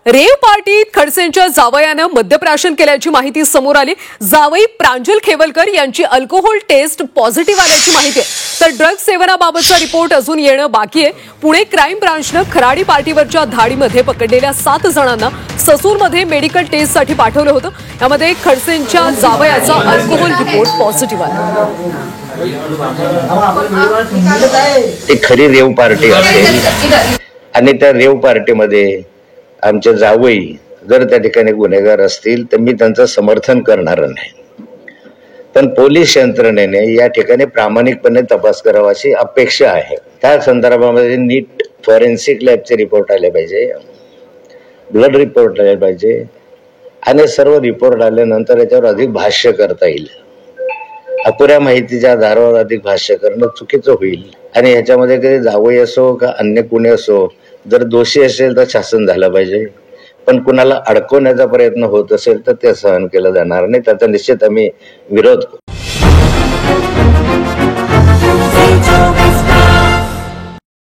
रेव पार्टीत खडसेंच्या जावयानं मद्यप्राशन केल्याची माहिती समोर आली। जावई प्रांजल खेवलकर यांची अल्कोहोल टेस्ट पॉझिटिव्ह आल्याची माहिती आहे, तर ड्रग्ज सेवनाबाबतचा रिपोर्ट अजून येणं बाकी आहे। पुणे क्राईम ब्रांचनं खराडी पार्टीवरच्या धाडीमध्ये पकडलेल्या 7 जणांना ससूरमध्ये मेडिकल टेस्टसाठी पाठवलं होतं। यामध्ये खडसेंच्या जावयाचा अल्कोहोल रिपोर्ट पॉझिटिव्ह आला। ती खरी रेव पार्टी असेल आणि त्या रेव पार्टीमध्ये आमचे जावई जर त्या ठिकाणी गुन्हेगार असतील तर मी त्यांचं समर्थन करणार नाही, पण पोलीस यंत्रणेने या ठिकाणी प्रामाणिकपणे तपास करावा अशी अपेक्षा आहे। त्या संदर्भामध्ये नीट फॉरेन्सिक लॅबचे रिपोर्ट आले पाहिजे, ब्लड रिपोर्ट आले पाहिजे आणि सर्व रिपोर्ट आल्यानंतर याच्यावर अधिक भाष्य करता येईल। अपुऱ्या माहितीच्या आधारावर अधिक भाष्य करणं चुकीचं होईल आणि ह्याच्यामध्ये कधी जावई असो का अन्य कुणी असो, जर दोषी असेल तर शासन झालं पाहिजे, पण कुणाला अडकवण्याचा प्रयत्न होत असेल तर ते सहन केलं जाणार नाही। त्याचा निश्चित आम्ही विरोध करू।